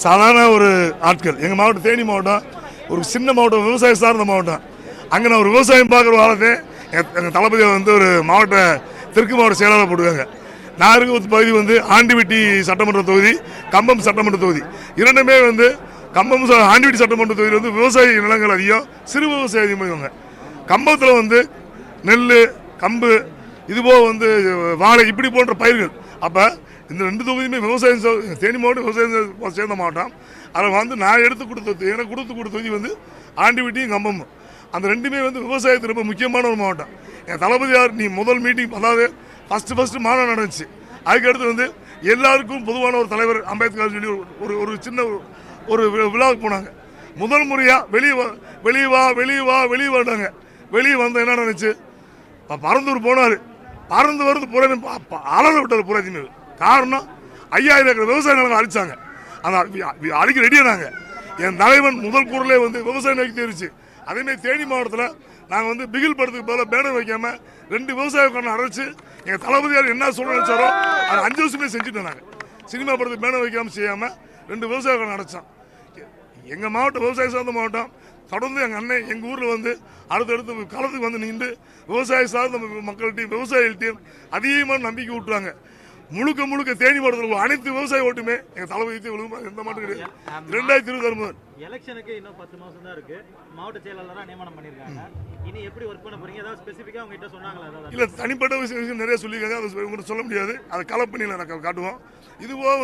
சாதாரண ஒரு ஆட்கள் எங்கள் மாவட்டம் தேனி மாவட்டம் ஒரு சின்ன மாவட்டம், விவசாயம் சார்ந்த மாவட்டம். அங்கே நான் ஒரு விவசாயம் பார்க்குற வாரத்தை எங்கள் தளபதியை ஒரு மாவட்ட தெற்கு மாவட்ட செயலாளர் போட்டுருக்காங்க. நான் இருக்க பகுதி ஆண்டிவட்டி சட்டமன்ற தொகுதி, கம்பம் சட்டமன்ற தொகுதி. இரண்டுமே கம்பம் ஆண்டிவட்டி சட்டமன்ற தொகுதியில் விவசாய நிலங்கள் அதிகம், சிறு விவசாயம் அதிகமாக. கம்பத்தில் நெல், கம்பு, இதுபோக வாழை, இப்படி போன்ற பயிர்கள். அப்போ இந்த ரெண்டு தொகுதியுமே விவசாயம், தேனி மாவட்டம் விவசாயம் சேர்ந்த மாவட்டம். அதில் நான் எனக்கு கொடுத்த தொகுதி ஆண்டிவட்டியும் கம்பமும். அந்த ரெண்டுமே விவசாயத்துக்கு ரொம்ப முக்கியமான ஒரு மாவட்டம். என் தளபதியார் நீ முதல் மீட்டிங், அதாவது ஃபஸ்ட்டு மாநாடு நடந்துச்சு. அதுக்கடுத்து எல்லாருக்கும் பொதுவான ஒரு தலைவர் அம்பேத்கர் சொல்லி ஒரு சின்ன ஒரு விழாவுக்கு போனாங்க. முதல் முறையாக வெளியே வாட்டாங்க. வெளியே என்ன நடந்துச்சு, பரந்தூர் போனார். பறந்து வருது புற அலற விட்டார் புறத்தின். காரணம் 5000 ஏக்கர் விவசாய நிலங்கள் அழிச்சாங்க. அந்த அழிக்க ரெடியானாங்க. என் தலைவன் முதல் குரலே விவசாய நிலைக்கு தெரிவிச்சு. அதேமாதிரி தேனி மாவட்டத்தில் நாங்கள் பிகில் படத்துக்கு பதிலாக பேனர் வைக்காமல் 2 விவசாயக்காரனை அரைச்சு எங்கள் தளபதியார் என்ன சொல்ல நினைச்சாரோ அதை 5 வருஷமே செஞ்சுட்டோம். நாங்கள் சினிமா படத்துக்கு பேனர் வைக்காமல் செய்யாமல் 2 விவசாயக்காரனை அரைச்சோம். எங்கள் மாவட்டம் விவசாய சார்ந்த மாவட்டம். தொடர்ந்து எங்கள் அண்ணன் எங்கள் ஊரில் அடுத்தடுத்து களத்துக்கு நின்று விவசாய சார்ந்த மக்கள்கிட்டையும் விவசாயிகள்கிட்டையும் அதிகமான நம்பிக்கை விட்டுறாங்க. முழுக்க தேனி மாவட்டத்தில் அனைத்து விவசாய ஓட்டுமே எங்கள் தளபதி எந்த மாட்டம் கிடையாது. 2020 எலெக்ஷனுக்கு இன்னும் 10 மாசம் தான் இருக்கு. மாவட்ட செயலாளராக நியமனம் பண்ணிருக்காங்க. இனி எப்படி ஒர்க் பண்ண போறீங்க? ஏதாவது ஸ்பெசிஃபிக்கா உங்ககிட்ட சொன்னாங்களா? இல்ல, தனிப்பட்ட விஷயம் நிறைய சொல்லியிருக்காங்க. அதை உங்களுக்கு சொல்ல முடியாது. அதை கலப்பணியில் நாங்கள் காட்டுவோம். இதுபோக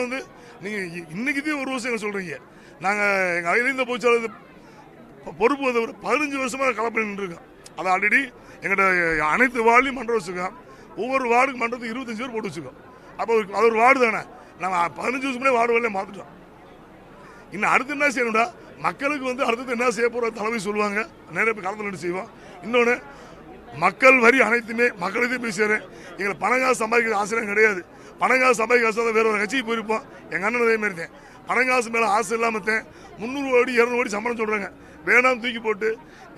நீங்க இன்னைக்கு ஒரு விஷயம் சொல்றீங்க. நாங்கள் எங்கள் அகில பொதுச்செயலாளர் பொறுப்பு 15 வருஷமாக கலப்பணி நின்றுருக்கோம். அதை ஆல்ரெடி எங்கள்கிட்ட அனைத்து வார்டுலையும் மன்றம் வச்சுருக்கோம். ஒவ்வொரு வார்டுக்கு மன்றத்துக்கு 25 பேர் போட்டு வச்சுருக்கோம். அப்போ அது ஒரு வார்டு தானே. நாங்கள் 15 வருஷம் முன்னாடி வார்டு வேலையை மாற்றிட்டோம். இன்னும் அடுத்து என்ன செய்யணும்டா, மக்களுக்கு அடுத்தது என்ன செய்ய போகிற தலைமை சொல்லுவாங்க. நிறைய பேர் கலந்து நின்று செய்வோம். இன்னொன்று, மக்கள் வரி அனைத்துமே மக்களுக்கே போய் சேரும். எங்களை பணங்காசு சம்பாதிக்கிற ஆசைலாம் கிடையாது. பணங்காசு சம்பாதிக்க ஆசை தான் வேற ஒரு கட்சிக்கு போயிருப்போம். எங்கள் அண்ணன் அதே மாதிரி தான். பணங்காசு மேலே ஆசை இல்லாமல் 300 கோடி 200 கோடி சம்பளம் சொல்கிறாங்க. வேணாம் தூக்கி போட்டு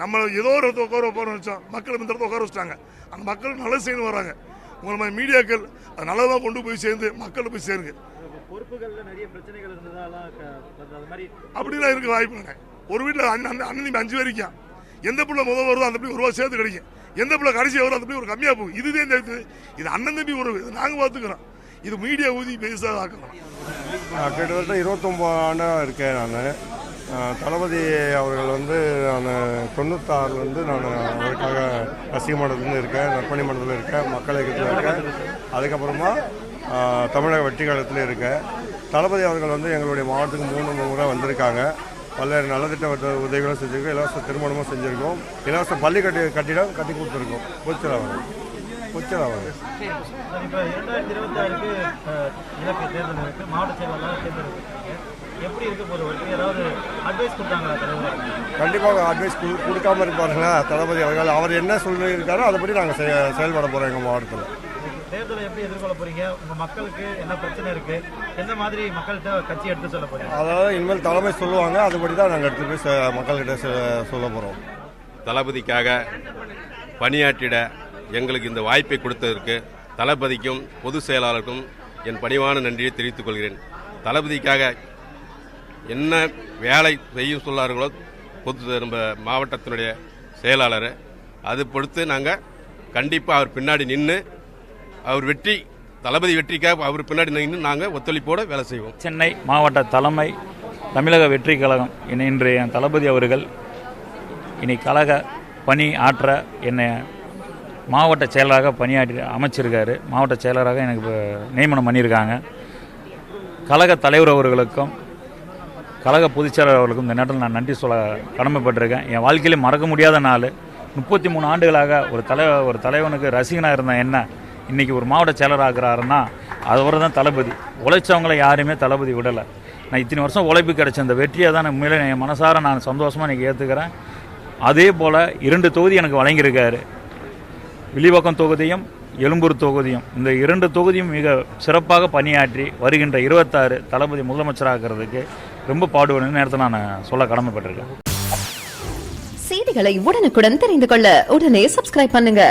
நம்ம ஏதோ ஒரு இடத்துல உட்கார போகிறோம் வச்சோம். மக்கள் இந்த இடத்துல உட்கார வச்சுட்டாங்க. அந்த மக்கள் நல்லது செய்யணும் வராங்க. உங்களை மாதிரி மீடியாக்கள் அது நல்லதாக கொண்டு போய் சேர்ந்து மக்கள் போய் சேருங்க. அப்படிலாம் இருக்க வாய்ப்பு இல்லை. ஒரு வீட்டில் அண்ணன் 5 பேர் இருக்கான். எந்த பிள்ளை முதல் வருதோ அந்த பிள்ளை 1 ரூபா சேர்த்து கிடைக்கும். எந்த பிள்ளை கடைசி வருதோ அந்த பிள்ளை ஒரு கம்மியாக போகும். இதுதான் இது அண்ணன் தம்பி உறவு. இது நாங்கள் பார்த்துக்கிறோம். இது மீடியா ஊதி பெருசாக ஆக்கலாம். கிட்டத்தட்ட 29 ஆண்டாக இருக்கேன் நான். தளபதி அவர்கள் நான் 96 நான் அவருக்காக ரசிக மண்டலத்தில் இருக்கேன், நற்பணி மண்டலத்தில் இருக்கேன், மக்கள் இயக்கத்தில் இருக்கேன். அதுக்கப்புறமா தமிழக வெற்றி கழகத்தில் இருக்கேன். தளபதி அவர்கள் எங்களுடைய மாவட்டத்துக்கு 3 முறை வந்திருக்காங்க. பல்வேறு நலத்திட்ட உதவிகளும் செஞ்சுருக்கோம். இலவச திருமணமும் செஞ்சுருக்கோம். இலவச பள்ளி கட்டிடம் கட்டி கொடுத்துருக்கோம். பொதுச்செயலாளர் இப்போ 2026க்கு இலக்கு தேர்தல் இருக்கு. மாவட்ட செயலாளர் தேர்ந்தெடுப்பு எப்படி இருக்க போகுது? ஏதாவது அட்வைஸ் கொடுத்தாங்களா தலைவர்? கண்டிப்பாக அட்வைஸ் கொடுக்காம இருப்பாருங்களா தளபதி அவர்கள். அவர் என்ன சொல்லியிருக்காரோ அதைப்படி நாங்கள் செயல்பட போகிறோம். எங்கள் மாவட்டத்தில் தேர்தலை எப்படி எதிர்கொள்ள போறீங்க? உங்கள் மக்களுக்கு என்ன பிரச்சனை இருக்கு? எந்த மாதிரி மக்கள்கிட்ட கட்சி எடுத்து சொல்ல போறீங்க? அதாவது இனிமேல் தலைமை சொல்லுவாங்க, அதுபடி தான் நாங்கள் எடுத்து போய் மக்கள்கிட்ட சொல்ல போகிறோம். தளபதிக்காக பணியாற்றிட எங்களுக்கு இந்த வாய்ப்பை கொடுத்ததற்கு தளபதிக்கும் பொதுச் செயலாளருக்கும் என் பணிவான நன்றியை தெரிவித்துக் கொள்கிறேன். தளபதிக்காக என்ன வேலை செய்யும் சொல்லார்களோ நம்ம மாவட்டத்தினுடைய செயலாளர், அது பொறுத்து நாங்கள் கண்டிப்பாக அவர் பின்னாடி நின்று அவர் தளபதி வெற்றிக்காக அவர் பின்னாடி நின்று நாங்கள் ஒத்துழைப்போடு வேலை செய்வோம். சென்னை மாவட்ட தலைமை தமிழக வெற்றி கழகம் இன்று என் தளபதி அவர்கள் இனி கழக பணி ஆற்ற என்னை மாவட்ட செயலராக பணியாற்றி அமைச்சிருக்காரு. மாவட்ட செயலராக எனக்கு நியமனம் பண்ணியிருக்காங்க. கழக தலைவர் அவர்களுக்கும் கழக பொதுச்செயலாளர் அவர்களுக்கும் இந்த நேரத்தில் நான் நன்றி சொல்ல கடமைப்பட்டிருக்கேன். என் வாழ்க்கையிலே மறக்க முடியாத நாள். 33 ஆண்டுகளாக ஒரு தலைவனுக்கு ரசிகனாக இருந்த என்ன இன்றைக்கி ஒரு மாவட்ட செயலராக இருக்கிறாருன்னா அவர் தான் தளபதி. உழைச்சவங்களை யாருமே தளபதி விடலை. நான் இத்தனை வருஷம் உழைப்பு கிடைச்ச அந்த வெற்றியை தான் உண்மையிலே என் மனசார நான் சந்தோஷமாக இன்றைக்கி ஏற்றுக்கிறேன். அதே போல் 2 தொகுதி எனக்கு வழங்கியிருக்காரு. வில்லிவாக்கம் தொகுதியும் எழும்பூர் தொகுதியும். இந்த 2 தொகுதியும் மிக சிறப்பாக பணியாற்றி வருகின்ற 26 தளபதி முதலமைச்சராகிறதுக்கு ரொம்ப பாடுபடும் நேரத்தில் நான் சொல்ல கடமைப்பட்டிருக்கேன். செய்திகளை உடனுக்குடன் தெரிந்து கொள்ள உடனே சப்ஸ்கிரைப் பண்ணுங்க.